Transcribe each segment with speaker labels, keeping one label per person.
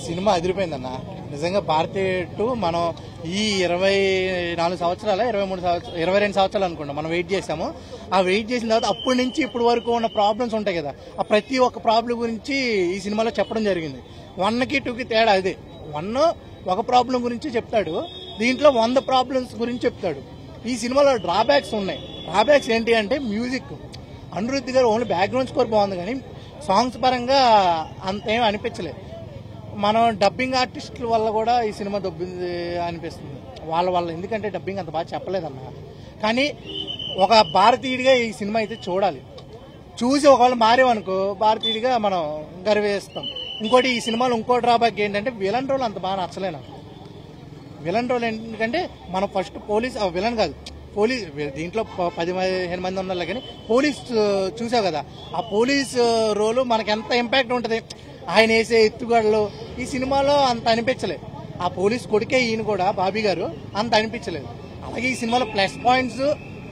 Speaker 1: Cinema అదిరిపోయిందన్న నిజంగా. భారతీయ 2 మనం ఈ 24 సంవత్సరాల 22 సంవత్సరాలు అనుకుంటా మనం వెయిట్ చేసాము. ఆ వెయిట్ చేసిన తర్వాత అప్పటి నుంచి ఇప్పటి వరకు ఉన్న ప్రాబ్లమ్స్ ఉంటాయి కదా, ఆ ప్రతి ఒక్క ప్రాబ్లం గురించి ఈ సినిమాలో చెప్పడం జరిగింది. 1కి 2కి తేడా అదే. 1 ఒక ప్రాబ్లం గురించి చెప్తాడు, దీంట్లో 100 ప్రాబ్లమ్స్ గురించి చెప్తాడు. ఈ సినిమాలో డ్రాబ్యాక్స్ ఉన్నాయి. డ్రాబ్యాక్స్ ఏంటి అంటే మ్యూజిక్. అనిరుద్ధ్ గారు ఓన్లీ బ్యాక్గ్రౌండ్ స్కోర్ బాగుంది కానీ సాంగ్స్ పరంగా అంతేం అనిపించలేదు. మనం డబ్బింగ్ ఆర్టిస్టుల వల్ల కూడా ఈ సినిమా దొబ్బింది అనిపిస్తుంది వాళ్ళ ఎందుకంటే డబ్బింగ్ అంత బాగా చెప్పలేదన్న. కానీ ఒక భారతీయుడిగా ఈ సినిమా అయితే చూడాలి. చూసి ఒకవేళ మారేమనుకో భారతీయుడిగా మనం గర్వేస్తాం. ఇంకోటి ఈ సినిమాలో ఇంకో డ్రాబ్యాక్ ఏంటంటే విలన్ రోల్ అంత బాగా నచ్చలే నాకు. విలన్ రోల్ ఎందుకంటే మనం ఫస్ట్ పోలీస్ విలన్ కాదు పోలీస్, దీంట్లో 10-15 మంది ఉన్నారు కానీ పోలీస్ చూసావు కదా, ఆ పోలీస్ రోలు మనకి ఎంత ఇంపాక్ట్ ఉంటుంది. ఆయన వేసే ఎత్తుగడలు ఈ సినిమాలో అంత అనిపించలేదు. ఆ పోలీస్ కొడుకే ఈయన కూడా బాబీ గారు అంత అనిపించలేదు. అలాగే ఈ సినిమాలో ప్లస్ పాయింట్స్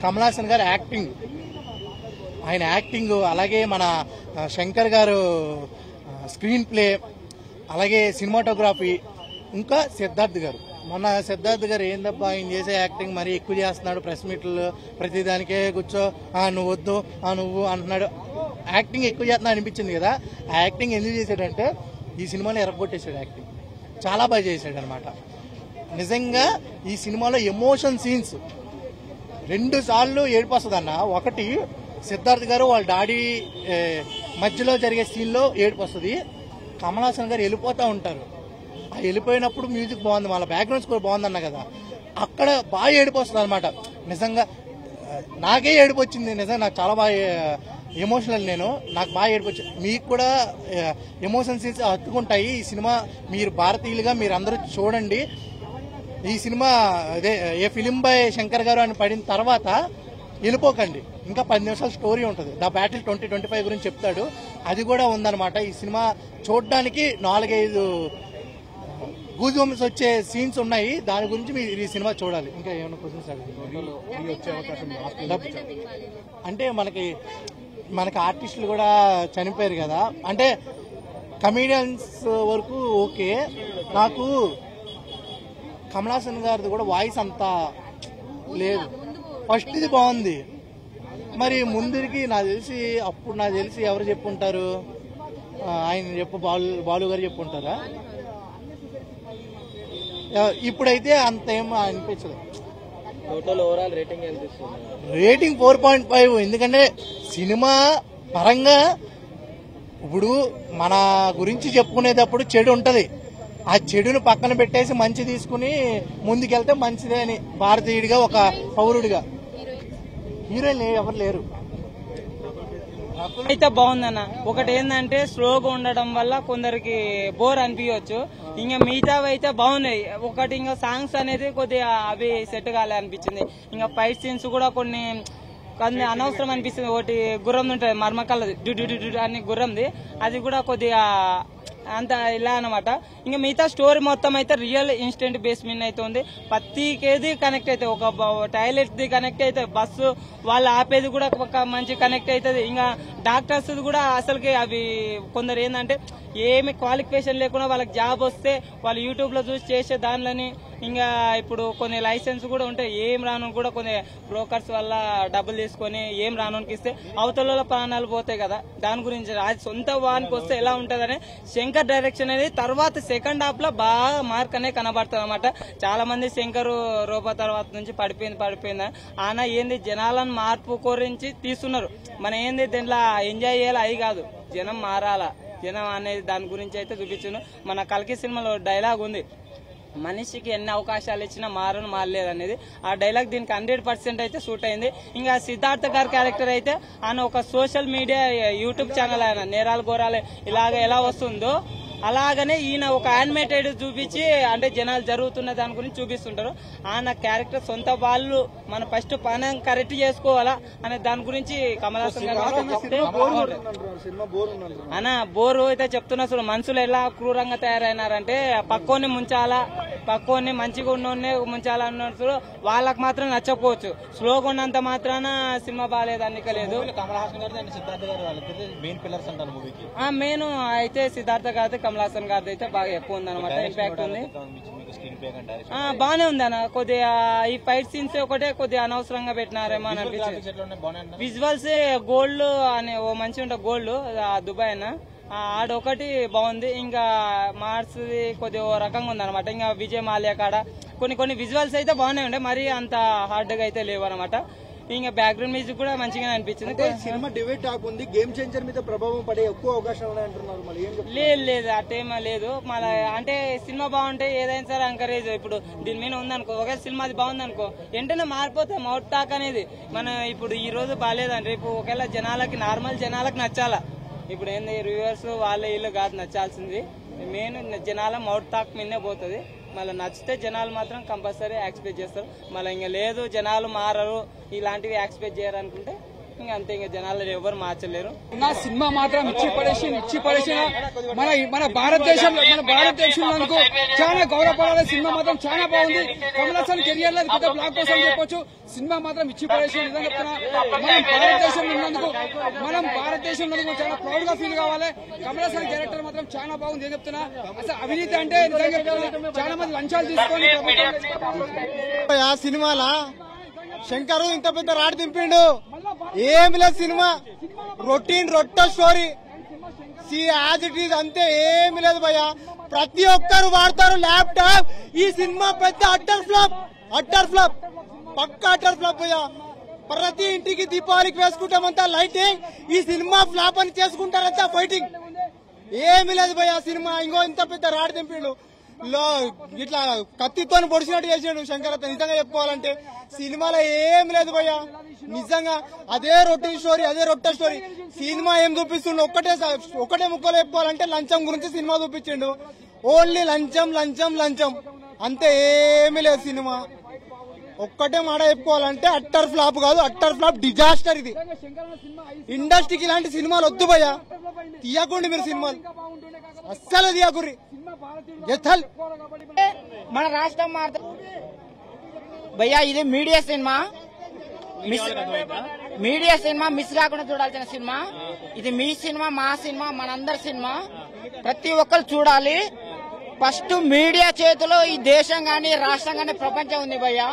Speaker 1: కమల్ హాసన్ గారు యాక్టింగ్, ఆయన యాక్టింగ్, అలాగే మన శంకర్ గారు స్క్రీన్ ప్లే, అలాగే సినిమాటోగ్రఫీ, ఇంకా సిద్ధార్థ్ గారు. మొన్న సిద్ధార్థ్ గారు ఏందబ్బా ఆయన చేసే యాక్టింగ్ మరీ ఎక్కువ చేస్తున్నాడు, ప్రెస్ మీట్లు ప్రతిదానికే కూర్చో నువ్వు వద్దు నువ్వు అంటున్నాడు, యాక్టింగ్ ఎక్కువ చేస్తున్నా అనిపించింది కదా. ఆ యాక్టింగ్ ఎందుకు చేశాడంటే ఈ సినిమాలో ఎరగొట్టేశాడు. యాక్టింగ్ చాలా బాగా చేశాడు అనమాట. నిజంగా ఈ సినిమాలో ఎమోషన్ సీన్స్ 2 సార్లు ఏడుపు వస్తుంది అన్న. ఒకటి సిద్ధార్థ్ గారు వాళ్ళ డాడీ మధ్యలో జరిగే సీన్లో ఏడుపు వస్తుంది. కమల్ హాసన్ గారు వెళ్ళిపోతూ ఉంటారు, ఆ వెళ్ళిపోయినప్పుడు మ్యూజిక్ బాగుంది, వాళ్ళ బ్యాక్గ్రౌండ్ స్కోర్ బాగుందన్న కదా, అక్కడ బాగా ఏడుపు వస్తుంది అనమాట. నిజంగా నాకే ఏడుపు వచ్చింది. నిజంగా నాకు చాలా బాగా ఎమోషనల్, నాకు బాగా ఏడుపు వచ్చింది. మీకు కూడా ఎమోషన్ సీన్స్ హత్తుకుంటాయి. ఈ సినిమా మీరు భారతీయులుగా మీరు అందరూ చూడండి. ఈ సినిమా అదే ఏ ఫిలిం బై శంకర్ గారు అని పడిన తర్వాత వెళ్ళిపోకండి. ఇంకా 10 నిమిషాల స్టోరీ ఉంటుంది. ద బ్యాటిల్ 2025 గురించి చెప్తాడు, అది కూడా ఉందన్నమాట. ఈ సినిమా చూడడానికి 4-5 గూజ్ బంప్స్ వచ్చే సీన్స్ ఉన్నాయి. దాని గురించి మీరు ఈ సినిమా చూడాలి. ఇంకా ఏమైనా క్వశ్చన్స్ అంటే మనకి ఆర్టిస్టులు కూడా చనిపోయారు కదా, అంటే కమీడియన్స్ వరకు ఓకే. నాకు కమల్ హాసన్ గారిది కూడా వాయిస్ అంతా లేదు. ఫస్ట్ ఇది బాగుంది, మరి ముందుకి నాకు తెలిసి ఎవరు చెప్పుంటారు, ఆయన బాలు గారు చెప్పుంటారా. ఇప్పుడైతే అంత ఏం అనిపించలేదు. రేటింగ్ 4.5. ఎందుకంటే సినిమా పరంగా ఇప్పుడు మన గురించి చెప్పుకునేటప్పుడు చెడు ఉంటది, ఆ చెడును పక్కన పెట్టేసి మంచి తీసుకుని ముందుకెళ్తే మంచిదే అని భారతీయుడిగా ఒక పౌరుడిగా. హీరోయిన్ ఎవరు లేరు.
Speaker 2: అయితే బాగుందన్న. ఒకటి ఏంటంటే స్లోగా ఉండడం వల్ల కొందరికి బోర్ అనిపించవచ్చు, ఇంకా మిగతావి అయితే బాగున్నాయి. ఒకటి ఇంకా సాంగ్స్ అనేది కొద్దిగా అవి సెట్ కాలే అనిపించింది. ఇంకా ఫైట్ సీన్స్ కూడా కొన్ని అనవసరం అనిపిస్తుంది. ఒకటి గుర్రం ఉంటుంది మర్మకల్లది డు అని గుర్రంది, అది కూడా కొద్దిగా అంత ఇలా అనమాట. ఇంకా మిగతా స్టోరీ మొత్తం అయితే రియల్ ఇన్స్టెంట్ బేస్ మీద అయితే ఉంది. ప్రతికేది కనెక్ట్ అయితే, ఒక టాయిలెట్ ది కనెక్ట్ అయితే, బస్సు వాళ్ళు ఆపేది కూడా ఒక మంచి కనెక్ట్ అవుతుంది. ఇంకా డాక్టర్స్ కూడా అసలుకి అవి కొందరు ఏంటంటే ఏమి క్వాలిఫికేషన్ లేకుండా వాళ్ళకి జాబ్ వస్తే వాళ్ళు యూట్యూబ్ లో చూసి చేసే దానిలని, ఇంకా ఇప్పుడు కొన్ని లైసెన్స్ కూడా ఉంటాయి, ఏం రాను కూడా కొన్ని బ్రోకర్స్ వల్ల డబ్బులు తీసుకొని ఏం రానుకి ఇస్తే అవతల ప్రాణాలు పోతాయి కదా. దాని గురించి అది సొంత వానికి వస్తే ఎలా ఉంటదని శంకర్ డైరెక్షన్ అనేది తర్వాత సెకండ్ హాఫ్ లో బాగా మార్క్ అనేది కనబడుతుంది అనమాట. చాలా మంది శంకర్ రూపా తర్వాత నుంచి పడిపోయింది ఆయన ఏంది జనాలను మార్పు కోరించి తీస్తున్నారు. మన ఏంది దీంట్లో ఎంజాయ్ చేయాలి అవి కాదు, జనం మారాలా, జనం అనేది దాని గురించి అయితే చూపించాను. మన కల్కి సినిమాలో డైలాగ్ ఉంది, మనిషికి ఎన్ని అవకాశాలు ఇచ్చినా మారలేదు అనేది. ఆ డైలాగ్ దీనికి 100% అయితే సూట్ అయింది. ఇంకా సిద్ధార్థ గారి క్యారెక్టర్ అయితే ఆయన ఒక సోషల్ మీడియా యూట్యూబ్ ఛానల్, ఆయన నేరాలు ఘోరాలు ఇలాగ ఎలా వస్తుందో అలాగనే ఈయన ఒక యానిమేటెడ్ చూపించి అంటే జనాలు జరుగుతున్న దాని గురించి చూపిస్తుంటారు. ఆయన క్యారెక్టర్ సొంత వాళ్ళు మన ఫస్ట్ పని కరెక్ట్ చేసుకోవాలా అనే దాని గురించి కమల్ హాసన్ గారు అన్న బోరు అయితే చెప్తున్నా. మనుషులు ఎలా క్రూరంగా తయారైనారంటే పక్కోని ముంచాలా పక్కోని మంచిగా ఉన్నోనే ముంచాలన్నట్టు వాళ్ళకి మాత్రం నచ్చకపోవచ్చు. స్లోగా ఉన్నంత మాత్రాన సినిమా బాగాలేదు అనికలేదు. మెయిన్ అయితే సిద్ధార్థ గారి కమల్ హాసన్ గారిది అయితే బాగా ఎక్కువ ఉంది అనమాట, ఇంపాక్ట్ ఉంది. బానే ఉంది అన్న. కొద్దిగా ఈ ఫైట్ సీన్స్ ఒకటే కొద్దిగా అనవసరంగా పెట్టినారేమో అని అనిపించింది. విజువల్స్ గోల్డ్ అనే ఓ మంచి ఉంటుంది, గోల్డ్ దుబాయ్ అన్న ఆడొకటి బాగుంది. ఇంకా మార్క్స్ కొద్దిగా ఓ రకంగా ఉంది అనమాట. ఇంకా విజయ్ మాల్యా కాడ కొన్ని విజువల్స్ అయితే బాగానే ఉండే, మరీ అంత హార్డ్ గా అయితే లేవు అనమాట. ఇంకా బ్యాక్గ్రౌండ్ మ్యూజిక్ కూడా మంచిగానే అనిపించింది.
Speaker 3: సినిమా డిబేట్ టాక్ ఉంది, గేమ్ చేంజర్ మీద ప్రభావం పడే ఎక్కువ అవకాశాలు ఉన్నాయంటున్నారు. మరి ఏం
Speaker 2: లేదు అట్టేమో లేదు. మళ్ళీ అంటే సినిమా బాగుంటే ఏదైనా సరే ఎంకరేజ్. ఇప్పుడు దీని మీద ఉందనుకో, ఒకవేళ సినిమా అది బాగుందనుకో వెంటనే మారిపోతాం మౌత్ టాక్ అనేది. మనం ఇప్పుడు ఈ రోజు బాగాలేదంటే రేపు ఒకవేళ జనాలకి నార్మల్ జనాలకు నచ్చాలా. ఇప్పుడు ఏంది రివ్యూవర్స్ వాళ్ళ ఇల్లు కాదు నచ్చాల్సింది, మెయిన్ జనాల మౌత్ టాక్ మీదనే పోతుంది. మళ్ళీ నచ్చితే జనాలు మాత్రం కంపల్సరీ యాక్సెప్ట్ చేస్తారు. మళ్ళీ ఇంకా లేదు జనాలు మారరు ఇలాంటివి యాక్సెప్ట్ చేయరు అనుకుంటే ఇంకా అంతే, ఇంకా జనాలు ఎవరు మార్చలేరు.
Speaker 4: నా సినిమా మాత్రం ఇచ్చి పడేసిన మన భారతదేశంలో చాలా గౌరవపడాలి. సినిమా మాత్రం చాలా బాగుంది. కమల్ హాసన్ కెరియర్ లో పెద్ద బ్లాక్ బస్టర్ అని చెప్పొచ్చు. సినిమా మాత్రం ఇచ్చి పడేసిన విధంగా చెప్తున్నా. మనం భారతదేశంలో చాలా ప్రౌడ్ గా ఫీల్ కావాలి. కమల్ హాసన్ క్యారెక్టర్ మాత్రం చాలా బాగుంది. ఏం చెప్తున్నా, అసలు అవినీతి అంటే నిజంగా చాలా మంది లంచాలు తీసుకొని
Speaker 3: సినిమాలా శంకరు ఇంత పెద్ద రాడ్ దింపిండు. ఏమి లేదు సినిమా, రొట్టో స్టోరీ యాజ్ ఇట్ ఈజ్ అంతే, ఏమి లేదు భయ్యా. ప్రతి ఒక్కరు వాడతారు ల్యాప్టాప్. ఈ సినిమా పెద్ద అట్టర్ ఫ్లాప్ పక్కా అట్టర్ ఫ్లాప్ భయ్యా. ప్రతి ఇంటికి దీపావళికి వేసుకుంటామంతా లైటింగ్, ఈ సినిమా ఫ్లాప్ అని చేసుకుంటారంతా ఫైటింగ్. ఏమి లేదు భయ్యా సినిమా. ఇంకో ఇంత పెద్ద రాడ్ దింపిండు, ఇట్లా కత్తితో పొడిచినట్టు చేసాడు శంకర్. నిజంగా చెప్పుకోవాలంటే సినిమాలో ఏం లేదు భయ్యా. నిజంగా అదే రొట్టె స్టోరీ. సినిమా ఏం చూపిస్తుండు, ఒక్కటే ముక్కలో చెప్పుకోవాలంటే లంచం గురించి సినిమా చూపించిండు. ఓన్లీ లంచం అంతే, ఏమీ లేదు సినిమా. ఒక్కటే మాట చెప్పుకోవాలంటే అట్టర్ ఫ్లాప్ కాదు, అట్టర్ ఫ్లాప్ డిజాస్టర్. ఇది ఇండస్ట్రీకి ఇలాంటి సినిమాలు వద్దు భయ్యా, తీయకండి మీరు సినిమాలు, అస్సలు తీయకుర్రి.
Speaker 5: మన రాష్ట్రం భయ్యా ఇది మీడియా సినిమా మిస్ కాకుండా చూడాల్సిన సినిమా. ఇది మీ సినిమా, మా సినిమా, మనందరి సినిమా. ప్రతి ఒక్కరు చూడాలి. ఫస్ట్ మీడియా చేతిలో ఈ దేశం గానీ రాష్ట్రం గానీ ప్రపంచం ఉంది భయ్యా.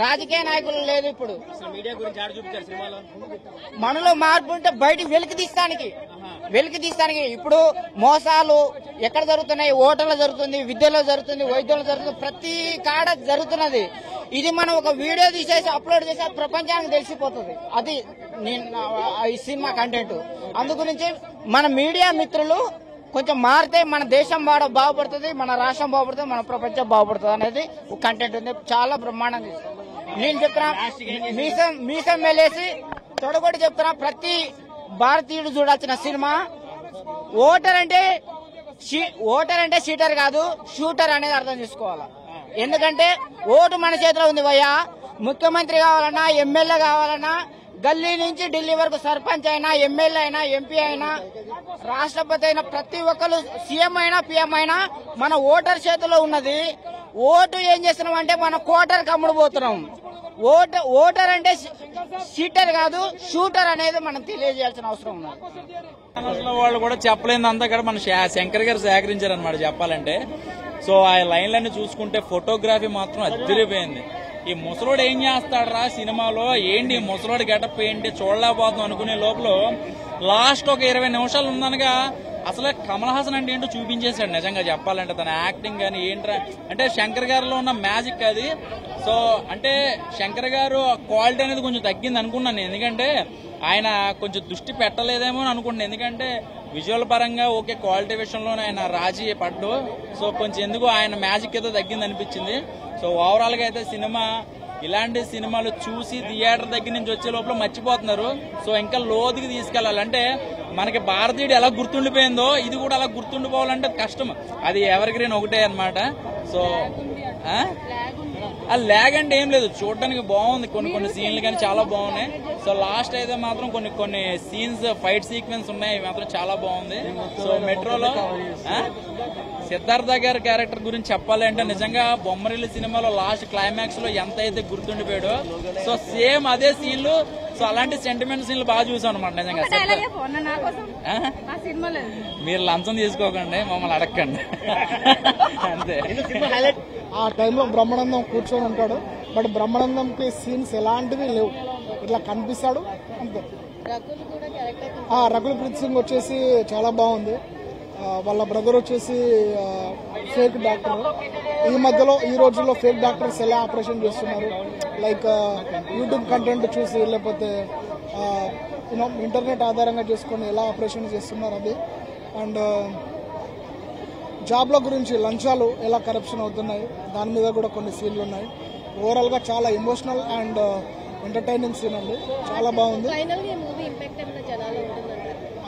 Speaker 5: రాజకీయ నాయకులు లేదు. ఇప్పుడు మనలో మార్పు ఉంటే బయటికి వెలికి తీస్తానికి ఇప్పుడు మోసాలు ఎక్కడ జరుగుతున్నాయి, ఓటర్లో జరుగుతుంది, విద్యలో జరుగుతుంది, వైద్యంలో జరుగుతుంది, ప్రతి కాడ జరుగుతున్నది. ఇది మనం ఒక వీడియో తీసేసి అప్లోడ్ చేసి ప్రపంచానికి తెలిసిపోతుంది. అది ఈ సినిమా కంటెంట్. అందుగురించి మన మీడియా మిత్రులు కొంచెం మారితే మన దేశం బాగుపడుతుంది, మన రాష్ట్రం బాగుపడుతుంది, మన ప్రపంచం బాగుపడుతుంది అనేది కంటెంట్ ఉంది. చాలా బ్రహ్మాండంగా నేను చెప్తున్నా. మీసం మేలేసి తొడగొట్టి చెప్తున్నా, ప్రతి భారతీయుడు చూడాల్సిన సినిమా. ఓటర్ అంటే షీటర్ కాదు, షూటర్ అనేది అర్థం చేసుకోవాలి. ఎందుకంటే ఓటు మన చేతిలో ఉంది భయ్యా. ముఖ్యమంత్రి కావాలన్నా, ఎమ్మెల్యే కావాలన్నా, గల్లీ నుంచి ఢిల్లీ వరకు సర్పంచ్ అయినా, ఎమ్మెల్యే అయినా, ఎంపీ అయినా, రాష్ట్రపతి అయినా, ప్రతి ఒక్కరు సీఎం అయినా, పిఎం అయినా మన ఓటర్ చేతిలో ఉన్నది. ఓటు ఏం చేస్తున్నాం అంటే మన కోటర్ కమ్ముడు పోతున్నాం. ఓటర్ అంటే షీటర్ కాదు, షూటర్ అనేది మనం తెలియజేయాల్సిన అవసరం ఉన్నది.
Speaker 6: వాళ్ళు కూడా చెప్పలేని అంతా కూడా మన శంకర్ గారు సేకరించారు అనమాట చెప్పాలంటే. సో ఆ లైన్లన్నీ చూసుకుంటే ఫోటోగ్రఫీ మాత్రం అదిరిపోయింది. ఈ ముసలోడు ఏం చేస్తాడరా సినిమాలో, ఏంటి ముసలోడు గెటప్ ఏంటి చూడలేకపోతున్నాం అనుకునే లోపల లాస్ట్ ఒక 20 నిమిషాలు ఉందనగా అసలు కమల్ హాసన్ అంటే ఏంటో చూపించేశాడు. నిజంగా చెప్పాలంటే తన యాక్టింగ్ కానీ ఏంట్రా అంటే శంకర్ గారిలో ఉన్న మ్యాజిక్ అది. సో అంటే శంకర్ గారు క్వాలిటీ అనేది కొంచెం తగ్గింది అనుకున్నాను, ఎందుకంటే ఆయన కొంచెం దృష్టి పెట్టలేదేమో అని అనుకుంటున్నాను. ఎందుకంటే విజువల్ పరంగా ఓకే, క్వాలిటీ విషయంలోనే ఆయన రాజీ పడ్డు. సో కొంచెం ఎందుకు ఆయన మ్యాజిక్ ఏదో తగ్గింది అనిపించింది. సో ఓవరాల్ గా అయితే సినిమా, ఇలాంటి సినిమాలు చూసి థియేటర్ దగ్గర నుంచి వచ్చే లోపల మర్చిపోతున్నారు. సో ఇంకా లోతుకి తీసుకెళ్లాలి. అంటే మనకి భారతీయుడు ఎలా గుర్తుండిపోయిందో ఇది కూడా అలా గుర్తుండిపోవాలంటే కష్టం. అది ఎవర్ గ్రీన్ ఒకటే అనమాట. సో ల్యాగ్ అంటే ఏం లేదు, చూడడానికి బాగుంది, కొన్ని సీన్లు కానీ చాలా బాగున్నాయి. సో లాస్ట్ అయితే మాత్రం కొన్ని సీన్స్ ఫైట్ సీక్వెన్స్ ఉన్నాయి, అవి మాత్రం చాలా బాగుంది. సో మెట్రోలో సిద్ధార్థ గారి క్యారెక్టర్ గురించి చెప్పాలి అంటే నిజంగా బొమ్మరిల్లు సినిమాలో లాస్ట్ క్లైమాక్స్ లో ఎంత అయితే గుర్తుండిపోయాడో, సో సేమ్ అదే సీన్లు, సో అలాంటి సెంటిమెంట్ సీన్లు బాగా చూసాం అనమాట. నిజంగా మీరు లంచం తీసుకోకండి, మమ్మల్ని అడగండి అంతే.
Speaker 3: ఆ టైంలో బ్రహ్మానందం కూర్చొని ఉంటాడు, బట్ బ్రహ్మానందంకి సీన్స్ ఎలాంటివి లేవు, ఇట్లా కనిపిస్తాడు అంతే. రకుల్ ప్రీత్ సింగ్ వచ్చేసి చాలా బాగుంది. వాళ్ళ బ్రదర్ వచ్చేసి ఫేక్ డాక్టర్. ఈ రోజుల్లో ఫేక్ డాక్టర్స్ ఎలా ఆపరేషన్ చేస్తున్నారు, లైక్ యూట్యూబ్ కంటెంట్ చూసి లేకపోతే ఇంటర్నెట్ ఆధారంగా చేసుకొని ఎలా ఆపరేషన్ చేస్తున్నారు అది. అండ్ జాబ్ల గురించి లంచాలు ఎలా కరప్షన్ అవుతున్నాయి దాని మీద కూడా కొన్ని సీన్లు ఉన్నాయి. ఓవరాల్ గా చాలా ఎమోషనల్ అండ్ ఎంటర్టైనింగ్ సీన్ అండి, చాలా బాగుంది.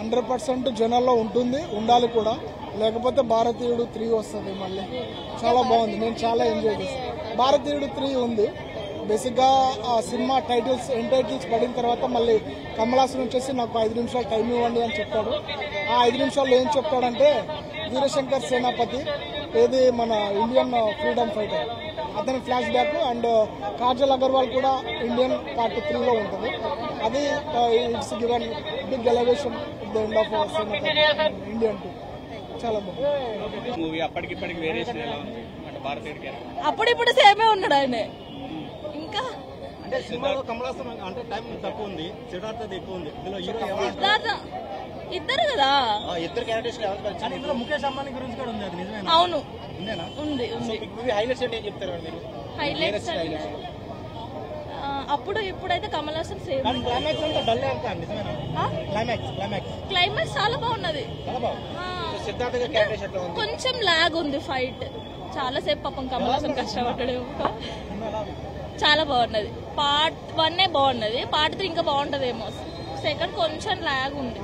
Speaker 3: 100% జనాల్లో ఉంటుంది, ఉండాలి కూడా, లేకపోతే భారతీయుడు 3 వస్తుంది మళ్ళీ. చాలా బాగుంది, నేను చాలా ఎంజాయ్ చేశాను. భారతీయుడు 3 ఉంది. బేసిక్ గా ఆ సినిమా ఎండ్ టైటిల్స్ పడిన తర్వాత మళ్ళీ కమల్ హాసన్ వచ్చేసి నాకు 5 నిమిషాలు టైం ఇవ్వండి అని చెప్తాడు. ఆ 5 నిమిషాల్లో ఏం చెప్తాడంటే వీరశంకర్ సేనాపతి, ఏది మన ఇండియన్ ఫ్రీడమ్ ఫైటర్, అతని flashback. And Kajal Aggarwal కూడా ఇండియన్ పార్ట్ 3లో ఉంటుంది. అది it's given big elevation at the end of Senapathi Indian 2. చాలా బాగుంది
Speaker 7: మూవీ. అప్పటికిప్పటికి వేరియేషన్ ఎలా ఉంది అంటే భారతీయుడికి?
Speaker 8: అప్పుడిప్పుడు సేమే ఉన్నాడు ఆయన. ఇంకా
Speaker 7: అంటే సినిమాలో కమల్ హాసన్ అంటే టైం తక్కువ ఉంది, సిద్ధార్థ ఎక్కువ ఉంది.
Speaker 8: సిద్ధార్థ ఇద్దరు కదా,
Speaker 7: ఇద్దరు క్యారెక్టర్స్ ఇందులో ముఖేష్ అంబానీ గురించి కూడా ఉంది, అది నిజమేనా?
Speaker 8: అవును
Speaker 7: ఉంది. హైలైట్స్ అంటే ఏం చెప్తారు మీరు?
Speaker 8: హైలైట్స్ అప్పుడు ఇప్పుడైతే కమల్ హాసన్ సేమ్.
Speaker 7: క్లైమాక్స్ అంతా డల్ అంతా నిజమేనా?
Speaker 8: క్లైమాక్స్ చాలా బాగున్నది.
Speaker 7: సిద్ధార్థ గారి క్యారెక్టర్ ఎట్లా ఉంది?
Speaker 8: కొంచెం లాగ్ ఉంది ఫైట్, చాలా సేపు పాపం కమల్ హాసన్ కష్టపడ్డాడు. చాలా బాగున్నది. పార్ట్ 1 బాగున్నది, పార్ట్ 3 ఇంకా బాగుంటదేమో. సెకండ్ కొంచెం లాగ్ ఉంది.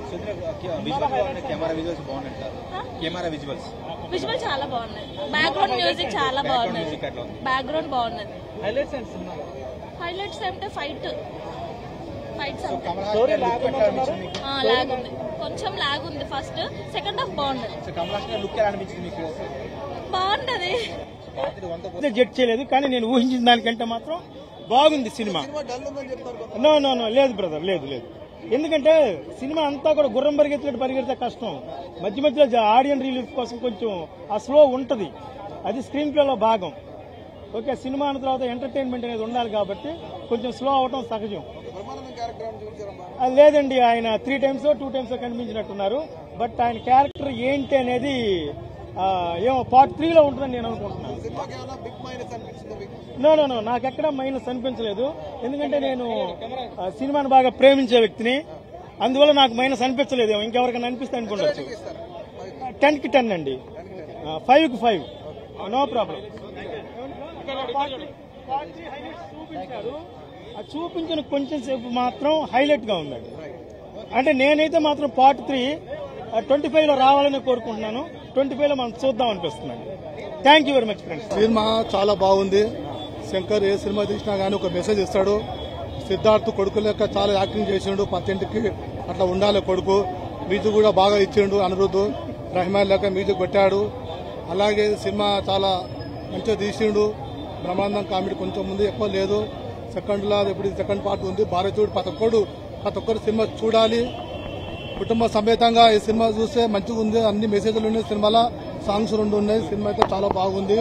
Speaker 8: విజువల్ చాలా బాగున్నది, బ్యాక్గ్రౌండ్ మ్యూజిక్ చాలా బాగున్నది, బ్యాక్గ్రౌండ్ బాగున్నది. హైలైట్స్ అంటే ఫైట్స్ లాగ్ ఉంది, కొంచెం లాగ్ ఉంది. ఫస్ట్ సెకండ్ హాఫ్ బాగున్నది. బాగుంటది.
Speaker 3: జడ్జ్ చేయలేదు, కానీ నేను ఊహించిన దానికంటే మాత్రం బాగుంది సినిమా. నో లేదు బ్రదర్, లేదు. ఎందుకంటే సినిమా అంతా కూడా గుర్రం పరిగెత్తితే కష్టం. మధ్యలో ఆడియన్ రిలీఫ్ కోసం కొంచెం ఆ స్లో ఉంటది, అది స్క్రీన్ ప్లేలో భాగం. ఓకే, సినిమా అన్న తర్వాత ఎంటర్టైన్మెంట్ అనేది ఉండాలి కాబట్టి కొంచెం స్లో అవటం సహజం. లేదండి, ఆయన 3 times 2 times కనిపించినట్టున్నారు. బట్ ఆయన క్యారెక్టర్ ఏంటి అనేది ఏమో పార్ట్ 3లో ఉంటుందని నేను అనుకుంటున్నాను. నో నాకెక్కడ మైనస్ అనిపించలేదు, ఎందుకంటే నేను సినిమాని బాగా ప్రేమించే వ్యక్తిని, అందువల్ల నాకు మైనస్ అనిపించలేదు. ఇంకెవరికైనా అనిపిస్తే అనుకుంటచ్చు. 10కి 10 అండి, 5కి 5, నో ప్రాబ్లం. చూపించిన కొంచెం సేపు మాత్రం హైలైట్ గా ఉందండి. అంటే నేనైతే మాత్రం పార్ట్ 3 25లో రావాలని కోరుకుంటున్నాను. 25లో మనం చూద్దాం అనిపిస్తున్నాను. Thank you very much friends.
Speaker 9: Cinema చాలా బాగుంది. శంకర్ ఏ సినిమా తీసినా గానీ ఒక మెసేజ్ ఇస్తాడు. సిద్ధార్థ్ కొడుకు లెక్క చాలా యాక్టింగ్ చేసిండు, 10కి అట్లా ఉండాలి కొడుకు. మ్యూజిక్ కూడా బాగా ఇచ్చిండు, అనిరుద్ధ్ రెహమాన్ లెక్క మ్యూజిక్ పెట్టాడు. అలాగే సినిమా చాలా మంచిగా తీసిండు. బ్రహ్మానందం కామెడీ కొంచెం ముందు ఎక్కువ లేదు. సెకండ్ పార్ట్ ఉంది. భారతీయుడు ప్రతి ఒక్కరు సినిమా చూడాలి. కుటుంబ సమేతంగా ఈ సినిమా చూస్తే మంచిగా ఉంది. అన్ని మెసేజ్లు ఉన్నాయి సినిమాలో, సాంగ్స్ 2 ఉన్నాయి. సినిమా అయితే చాలా బాగుంది.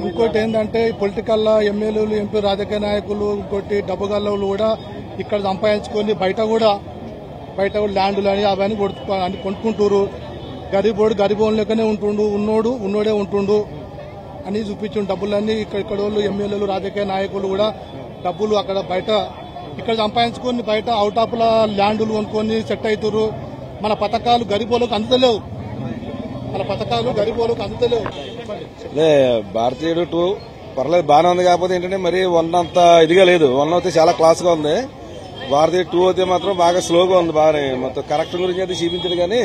Speaker 9: ఇంకోటి ఏంటంటే పొలిటికల్ ఎమ్మెల్యేలు, ఎంపీ, రాజకీయ నాయకులు, ఇంకోటి డబ్బుగల్లలు కూడా ఇక్కడ సంపాదించుకొని బయట కూడా ల్యాండ్లు అని అవన్నీ కొనుక్కుంటారు. గరీబోడు లెక్కనే ఉంటుండు, ఉన్నోడే ఉంటుండు అని చూపించు. డబ్బులన్నీ ఇక్కడ వాళ్ళు ఎమ్మెల్యేలు, రాజకీయ నాయకులు కూడా డబ్బులు అక్కడ బయట ఇక్కడ సంపాదించుకొని బయట అవుట్ ఆఫ్ ల్యాండ్లు కొనుక్కొని సెట్ అవుతారు. మన పథకాలు గరీబోళ్ళకు అందుతలేవు.
Speaker 10: భారతీయుడు 2 పర్లేదు, బాగానే ఉంది. కాకపోతే ఏంటంటే మరి 1 అంత ఇదిగా లేదు. 1 అయితే చాలా క్లాస్ గా ఉంది. భారతీయుడు 2 అయితే మాత్రం బాగా స్లోగా ఉంది. బాగానే మొత్తం కరెక్ట్ గురించి అయితే చూపించారు, కానీ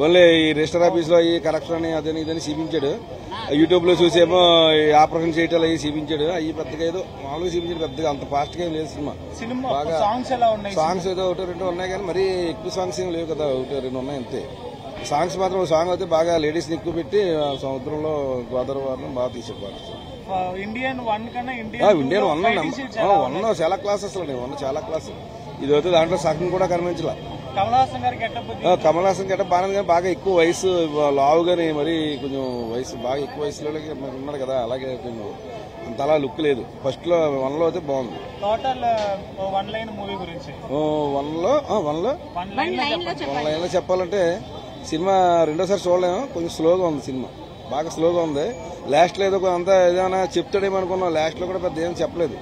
Speaker 10: ఓన్లీ ఈ రిజిస్టర్ ఆఫీస్ లో ఈ కరెక్షన్ అని అదని ఇదని చూపించాడు. యూట్యూబ్ లో చూసేమో ఆపరేషన్ చేయటాలు అవి చూపించాడు. అవి పెద్దగా ఏదో మామూలుగా చూపించాడు. పెద్దగా అంత ఫాస్ట్ గా ఏం లేదు సినిమా. బాగా సాంగ్స్ ఏదో ఒకటి రెండు ఉన్నాయి కానీ మరీ ఎక్కువ సాంగ్స్ ఏం లేవు కదా, ఒకటి రెండు ఉన్నాయి అంతే. సాంగ్స్ మాత్రం సాంగ్ అయితే బాగా లేడీస్ ని ఎక్కువ పెట్టి సముద్రంలో గోదావరి బాగా తీసేపారు.
Speaker 7: ఇండియన్ వన్
Speaker 10: చాలా క్లాస్ అసలు చాలా క్లాస్. ఇది అయితే దాంట్లో సగం కూడా కనిపించలా.
Speaker 7: కమల్ హాసన్ గెటప్ బాగానే కానీ బాగా ఎక్కువ వయసు లావు గానీ మరి కొంచెం వయసు బాగా ఎక్కువ వయసులో ఉన్నాడు కదా, అలాగే కొంచెం అంత అలా లుక్ లేదు. ఫస్ట్ లో 1 లో అయితే బాగుంది. టోటల్ వన్ లైన్ మూవీ గురించి
Speaker 10: 1 లైన్ లో చెప్పాలంటే సినిమా రెండోసారి చూడలేము. కొంచెం స్లోగా ఉంది సినిమా, బాగా స్లోగా ఉంది. లాస్ట్ లో ఏదో అంతా ఏదైనా చెప్తాడేమో అనుకున్నాం. లాస్ట్ లో కూడా పెద్ద ఏం చెప్పలేదు.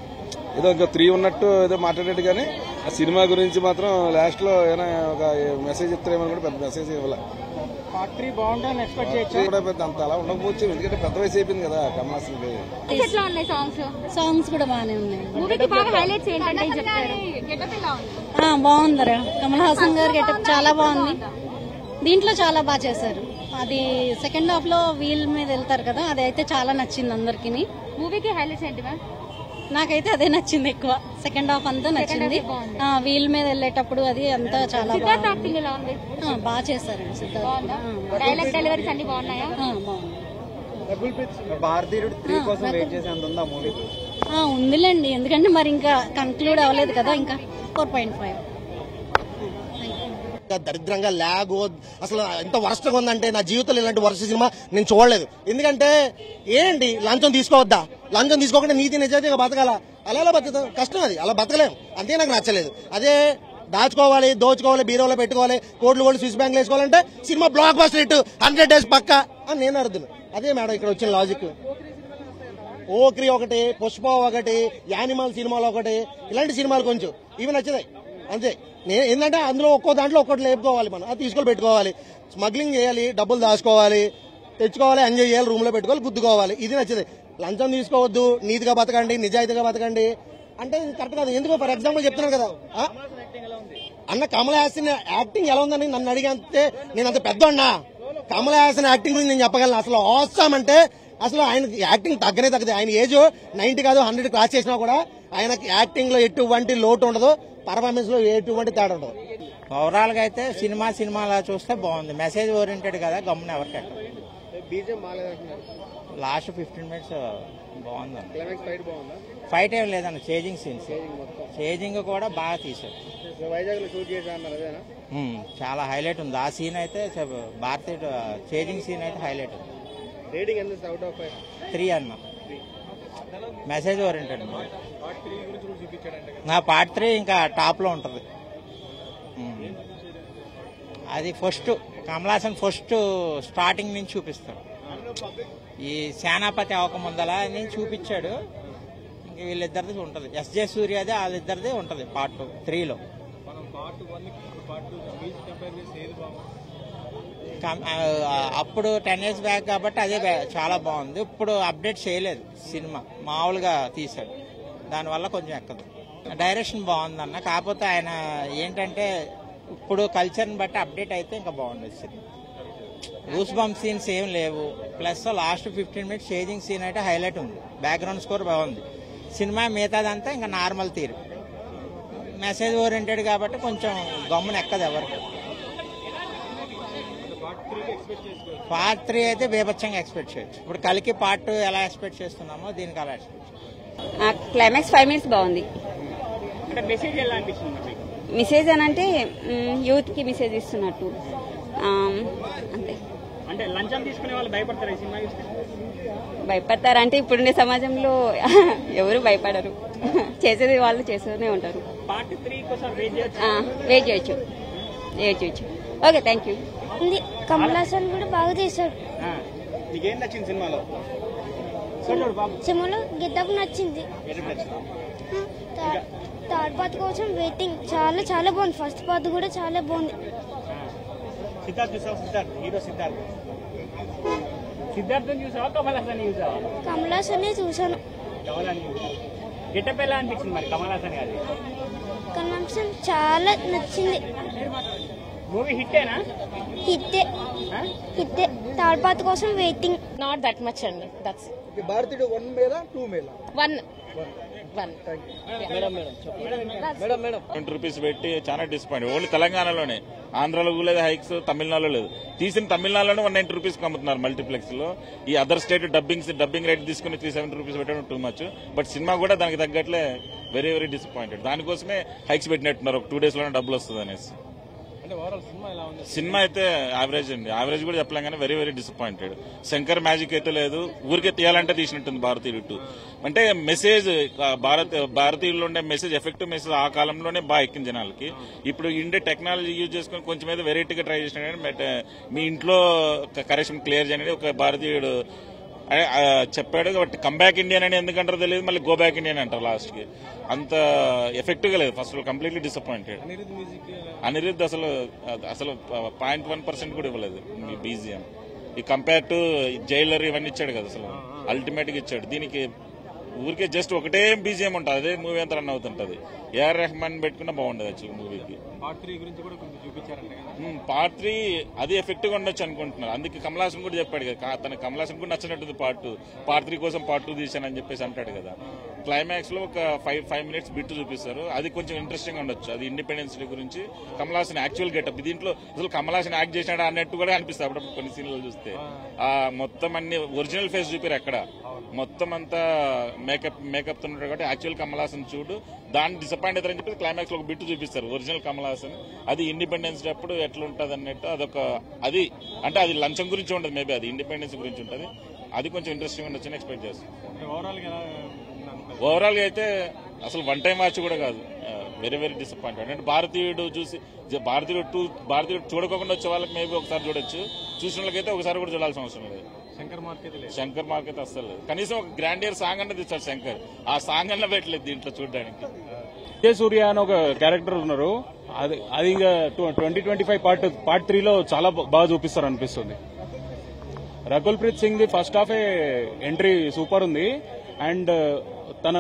Speaker 10: ఏదో ఇంకా 3 ఉన్నట్టు ఏదో మాట్లాడాడు కానీ ఆ సినిమా గురించి మాత్రం లాస్ట్ లో ఏమైనా ఒక మెసేజ్ ఇస్తారేమో కూడా పెద్ద మెసేజ్ ఇవ్వాలి.
Speaker 7: పార్ట్ 3 బాగుంటుందని ఎక్స్పెక్ట్ చేయొచ్చు.
Speaker 10: కూడా పెద్ద అంత అలా ఉండకపోవచ్చు, ఎందుకంటే పెద్ద వయసు అయిపోయింది కదా కమల్ హాసన్ కి.
Speaker 11: సాంగ్స్ కూడా బాగానే ఉన్నాయి.
Speaker 8: బాగుంది.
Speaker 11: బాగుందరా, కమల్ హాసన్ గారి గెటప్ చాలా బాగుంది. దీంట్లో చాలా బాగా చేశారు. అది సెకండ్ హాఫ్ లో వీల్ మీద వెళ్తారు కదా, అది అయితే చాలా నచ్చింది అందరికి.
Speaker 8: మూవీకి హైలైట్స్ ఏంటి మ్యామ్?
Speaker 11: నాకైతే అదే నచ్చింది ఎక్కువ. సెకండ్ హాఫ్ అంతా నచ్చింది. వీల్ మీద వెళ్ళేటప్పుడు అది అంతా చాలా బాగా చేశారండి. సిద్ధార్థ్
Speaker 8: డైలాగ్ డెలివరీస్ అన్ని బాగున్నాయా?
Speaker 11: ఉందిలేండి, ఎందుకంటే మరి ఇంకా కంక్లూడ్ అవ్వలేదు కదా. ఇంకా 4.5.
Speaker 3: దరిద్రంగా ల్యాగ్ అసలు ఎంత వరస్ట్గా ఉందంటే నా జీవితంలో ఇలాంటి వరస్ట్ సినిమా నేను చూడలేదు. ఎందుకంటే ఏంటి లంచం తీసుకోవద్దా, లంచం తీసుకోకుండా నీతి నిజాయితీగా బతకాలా, అలా బతుకుతాం కష్టం, అది అలా బతకలేం. అంతే నాకు నచ్చలేదు. అదే దాచుకోవాలి, దోచుకోవాలి, బీరోలో పెట్టుకోవాలి, కోట్లు స్విస్ బ్యాంక్ వేసుకోవాలంటే cinema blockbuster hit 100 days పక్కా అని నేను అర్థం. అదే మేడం ఇక్కడ వచ్చిన లాజిక్. ఓక్రి ఒకటి, పుష్ప ఒకటి, యానిమల్ సినిమాలు ఒకటి, ఇలాంటి సినిమాలు కొంచెం ఇవి నచ్చినాయి అంతే. నేను ఏంటంటే అందులో ఒక్కో దాంట్లో ఒక్కటి లేపుకోవాలి, మనం అది తీసుకొని పెట్టుకోవాలి, స్మగ్లింగ్ చేయాలి, డబ్బులు దాచుకోవాలి, తెచ్చుకోవాలి, ఎంజాయ్ చేయాలి, రూమ్ లో పెట్టుకోవాలి, గుద్దుకోవాలి. ఇది నచ్చింది. లంచం తీసుకోవద్దు, నీతిగా బతకండి, నిజాయితీగా బతకండి అంటే కరెక్ట్ కాదు. ఎందుకు ఫర్ ఎగ్జాంపుల్ చెప్తున్నాను కదా అన్న, కమల్ హాసన్ యాక్టింగ్ ఎలా ఉందని నన్ను అడిగితే నేను అంత పెద్ద అన్నా. కమల్ హాసన్ యాక్టింగ్ గురించి నేను చెప్పగలను. అసలు ఆసమ్ అంటే అసలు ఆయన యాక్టింగ్ తగ్గనే తగ్గదు. ఆయన ఏజ్ 90 కాదు 100 క్రాస్ చేసినా కూడా ఆయనకి యాక్టింగ్ లో ఎటువంటి లోటు ఉండదు, పర్ఫార్మెన్స్ లో ఎటువంటి తేడా ఉండదు.
Speaker 12: ఓవరాల్ గా అయితే సినిమాలా చూస్తే బాగుంది. మెసేజ్ ఓరియంటెడ్ కదా, గమ్మున ఎవరికి లాస్ట్ 15 minutes బాగుందండి. ఫైట్ ఏం లేదన్న, చేజింగ్ సీన్స్, చేజింగ్ కూడా బాగా తీశారు. చాలా హైలైట్ ఉంది ఆ సీన్ అయితే. భారతీయ చేజింగ్ సీన్ అయితే హైలైట్ ఉంది. 3 అన్న. Message oriented. నా పార్ట్ 3 ఇంకా టాప్ లో ఉంటది. అది first Kamal Haasan first starting నుంచి చూపిస్తాడు. ఈ సేనాపతి అవకముందల అని చూపించాడు. ఇంక వీళ్ళిద్దరిది ఉంటది, ఎస్జే సూర్యది వాళ్ళిద్దరిది ఉంటది పార్ట్ 3లో. అప్పుడు 10 years బ్యాక్ కాబట్టి అదే చాలా బాగుంది. ఇప్పుడు అప్డేట్ చేయలేదు సినిమా, మామూలుగా తీశాడు, దానివల్ల కొంచెం ఎక్కదు. డైరెక్షన్ బాగుందన్న, కాకపోతే ఆయన ఏంటంటే ఇప్పుడు కల్చర్ని బట్టి అప్డేట్ అయితే ఇంకా బాగుండేది సినిమా. గూస్ బంప్ సీన్స్ ఏం లేవు, plus last 15 minutes chasing scene అయితే హైలైట్ ఉంది. బ్యాక్గ్రౌండ్ స్కోర్ బాగుంది. సినిమా మిగతాదంతా ఇంకా నార్మల్ తీరు. మెసేజ్ ఓరియంటెడ్ కాబట్టి కొంచెం గమ్మున ఎక్కదు ఎవరికి. పార్ట్ 3 అయితే బేబచ్చంగా ఎక్స్పెక్ట్ చేయొచ్చు. ఇప్పుడు కలికి పార్ట్ 2 ఎలా ఎక్స్పెక్ట్ చేస్తున్నామో దీనికి అలా ఎక్స్పెక్ట్ చేయొచ్చు.
Speaker 13: క్లైమాక్స్ 5 minutes బాగుంది. మెసేజ్ అని అంటే యూత్ కి మెసేజ్ ఇస్తున్నట్టు అంతే.
Speaker 7: అంటే లంచం తీసుకునే వాళ్ళు భయపడతారు ఈ సినిమా చూస్తే?
Speaker 13: భయపడతారంటే ఇప్పుడుండే సమాజంలో ఎవరు భయపడరు, చేసేది వాళ్ళు చేస్తూనే ఉంటారు.
Speaker 7: పార్ట్ 3 కోసం
Speaker 13: వెయిట్ చేయొచ్చు. Okay, thank you.
Speaker 14: Kamal Haasan కూడా బాగా చేశాడు.
Speaker 7: నీకేం నచ్చింది సినిమాలో?
Speaker 14: సినిమాలో గెటప్ నచ్చింది. థర్డ్ పార్ట్ కోసం వెయిటింగ్. చాలా చాలా బాగుంది. ఫస్ట్ పార్ట్ కూడా చాలా బాగుంది.
Speaker 7: సిద్ధార్థ్ చూసావా? హీరో సిద్ధార్థ్ చూసావా, కమల్ హాసన్ చూసావా?
Speaker 14: కమల్ హాసన్ చూసాను.
Speaker 7: గెటప్ ఎలా అనిపించింది మరి కమల్ హాసన్ గారి?
Speaker 14: కమల్ హాసన్ చాలా నచ్చింది.
Speaker 7: మూవీ హిట్టేనా?
Speaker 14: హిట్టే హిట్టే థర్డ్ పార్ట్ కోసం వెయిటింగ్.
Speaker 15: నాట్ దట్ మచ్ అండి. దట్స్
Speaker 3: భారతీయుడు 1 మేలా 2 మేలా?
Speaker 15: 1.
Speaker 6: 20 రూపీస్ పెట్టి చాలా డిసప్పాయింట్. ఓన్లీ తెలంగాణలోనే, ఆంధ్రాలో లేదు హైక్స్, తమిళనాడులో లేదు. తీసిన తమిళనాడులోనే 190 రూపీస్ అమ్ముతున్నారు మల్టీప్లెక్స్ లో. ఈ అదర్ స్టేట్ డబ్బింగ్ రేట్ తీసుకుని 370 రూపీస్ పెట్టడం టూ మచ్. బట్ సినిమా కూడా దానికి తగ్గట్లే వెరీ వెరీ డిసప్పాయింటెడ్. దానికోసమే హైక్స్ పెట్టినట్టున్నారు, ఒక 2 days లోనే డబ్బులు వస్తుంది అనేసి. సినిమా అయితే యావరేజ్ అండి, యావరేజ్ కూడా చెప్పలేం కానీ very very disappointed. Shankar magic అయితే లేదు, ఊరికే తీయాలంటే తీసినట్టుంది భారతీయుడు 2. అంటే మెసేజ్ భారతీయుల్లో ఉండే మెసేజ్, ఎఫెక్టివ్ మెసేజ్ ఆ కాలంలోనే బాగా ఎక్కింది జనాలకి. ఇప్పుడు ఇండియా టెక్నాలజీ యూజ్ చేసుకుని కొంచెం ఏదో వెరైటీగా ట్రై చేసినాడు. మీ ఇంట్లో కరెక్షన్ క్లియర్ చేయని ఒక భారతీయుడు చెప్పాడు. కాబట్టి కంబ్యాక్ ఇండియన్ అని ఎందుకంటారో తెలియదు, మళ్ళీ గో బ్యాక్ ఇండియన్ అంటారు లాస్ట్ కి. అంత ఎఫెక్టివ్ గా లేదు. First completely disappointed. అనిరుద్ధ్ అసలు 0.1% కూడా ఇవ్వలేదు బీజిఎం. ఈ కంపేర్ టు జైలర్ ఇవన్నీ ఇచ్చాడు కదా, అసలు అల్టిమేట్ గా ఇచ్చాడు. దీనికి ఊరికే జస్ట్ ఒకటే బీజిఎం ఉంటుంది, అదే మూవీ అంతా రన్ అవుతుంటది. ఏఆర్ రెహమాన్ పెట్టుకున్నా బాగుండదు యాక్చువల్ మూవీకి. పార్ట్ 3 అది ఎఫెక్టివ్ గా ఉండొచ్చు అనుకుంటున్నారు. అందుకే కమల్ హాసన్ కూడా చెప్పాడు కదా, తన కమల్ హాసన్ కూడా నచ్చినట్టుంది పార్ట్ 2. పార్ట్ 3 కోసం పార్ట్ 2 తీశానని చెప్పేసి అంటాడు కదా. క్లైమాక్స్ లో ఒక 5 minutes బిట్ చూపిస్తారు, అది కొంచెం ఇంట్రెస్టింగ్ ఉండొచ్చు. అది ఇండిపెండెన్స్ డే గురించి కమల్ హాసన్ యాక్చువల్ గెటప్. దీంట్లో అసలు కమల్ హాసన్ యాక్ట్ చేసినాడు అన్నట్టు కూడా అనిపిస్తుంది అప్పుడు కొన్ని సీన్లు చూస్తే. మొత్తం అన్ని ఒరిజినల్ ఫేస్ చూపారు ఎక్కడ, మొత్తం అంతా మేకప్ తో ఉంటాడు కాబట్టి యాక్చువల్ కమల్ హాసన్ చూడు. దాన్ని డిసప్పాయింట్ అవుతారని చెప్పి క్లైమాక్స్ లో ఒక బిట్ చూపిస్తారు ఒరిజినల్ కమల్ హాసన్. అది ఇండిపెండెన్స్ డే అప్పుడు ఎట్లా ఉంటుంది అన్నట్టు అదొక అది అంటే అది లంచం గురించి ఉండదు, మేబీ అది ఇండిపెండెన్స్ గురించి ఉంటుంది. అది కొంచెం ఇంట్రెస్టింగ్ ఉండొచ్చని ఎక్స్పెక్ట్ చేస్తాం. ఓవరాల్ గా అయితే అసలు 1 time వాచ్ కూడా కాదు, వెరీ వెరీ డిసప్పాయింటెడ్. అంటే భారతీయుడు చూసి భారతీయుడు చూడకుండా వచ్చే వాళ్ళకి మేబీ ఒకసారి చూడొచ్చు, చూసిన వాళ్ళకైతే ఒకసారి కూడా చూడాల్సిన అవసరం లేదు. శంకర్ మార్కెట్ అస్సలు లేదు. కనీసం ఒక గ్రాండియర్ సాంగ్ అన్నది ఇచ్చారు శంకర్, ఆ సాంగ్ అన్న పెట్టలేదు దీంట్లో చూడడానికి.
Speaker 16: విజయ్ సూర్య అని ఒక క్యారెక్టర్ ఉన్నారు, అది ఇంకా 2025 పార్ట్ 3లో చాలా బాగా చూపిస్తారు అనిపిస్తుంది. Rakul Preet Singh the first half entry super ఉంది, అండ్ తన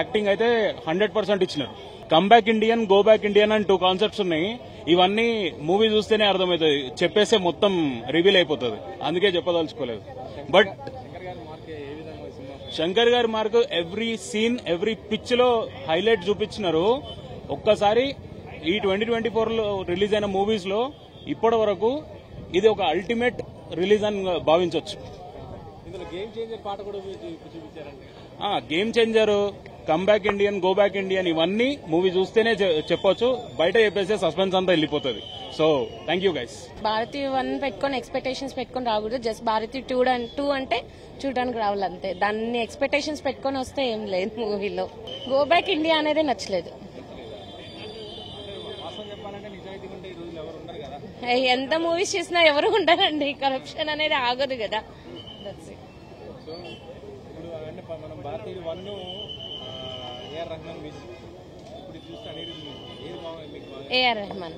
Speaker 16: యాక్టింగ్ అయితే 100% ఇచ్చినారు. Comeback Indian, go back Indian అని 2 కాన్సెప్ట్స్ ఉన్నాయి. ఇవన్నీ మూవీ చూస్తేనే అర్థమవుతుంది, చెప్పేస్తే మొత్తం రివీల్ అయిపోతుంది, అందుకే చెప్పదలుచుకోలేదు. బట్ శంకర్ గారి mark every scene, every pitch లో హైలైట్ చూపించినారు. ఒక్కసారి ఈ 2024లో రిలీజ్ అయిన మూవీస్ లో ఇప్పటి వరకు ఇది ఒక అల్టిమేట్ రిలీజ్ అని భావించవచ్చు. Game changer, comeback Indian, go back Indian ఇవన్నీ మూవీ చూస్తేనే చెప్పొచ్చు, బయట చెప్పేస్తే సస్పెన్స్ అంతా వెళ్ళిపోతుంది. So thank you guys.
Speaker 15: Bharati 1 పెట్టుకొని ఎక్స్పెక్టేషన్స్ పెట్టుకొని రాకూడదు, జస్ట్ భారతీ 2 అంటే చూడడానికి రావాలి అంతే. దాన్ని ఎక్స్పెక్టేషన్స్ పెట్టుకొని వస్తే ఏం లేదు మూవీలో. గో బ్యాక్ ఇండియా అనేది నచ్చలేదు. ఎంత మూవీస్ చేసినా ఎవరు ఉంటారండి, కరప్షన్ అనేది ఆగదు కదా. ఏఆర్ రెహమాన్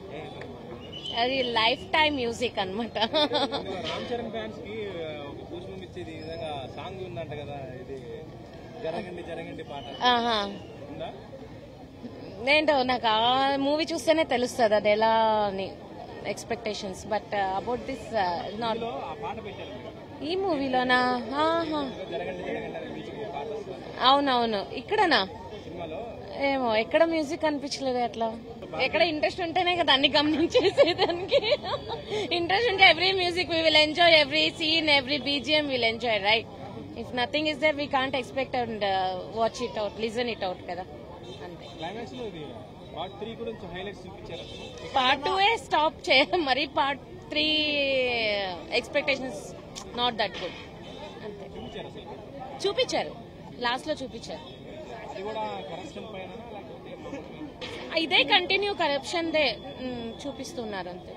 Speaker 15: అది లైఫ్ టైం మ్యూజిక్ అనమాట.
Speaker 3: రామ్ చరణ్ ఫ్యాన్స్ కి ఒక పూష్పం ఇచ్చేది విధంగా సాంగ్ ఉందంట కదా, ఇది జరగండి పాట
Speaker 15: ఏంటో నాకు ఆ మూవీ చూస్తేనే తెలుస్తుంది అది ఎలా అని expectations. But about this not ఈ మూవీలోనా? అవునవును, ఇక్కడనా ఏమో ఎక్కడ మ్యూజిక్ అనిపించలేదు. అట్లా ఎక్కడ ఇంట్రెస్ట్ ఉంటేనే కదా అన్ని గమనించేసేదానికి. ఇంట్రెస్ట్ ఉంటే every music we will enjoy, every scene, every BGM will enjoy, right? If nothing is there we can't expect and watch it out, listen it out కదా, అంతే. పార్ట్ 2 స్టాప్ చేయడం, మరి part 3 expectations not that good, అంతే. చూపించారు, last లో చూపించారు. ఇదే continue corruption they చూపిస్తున్నారు, అంతే.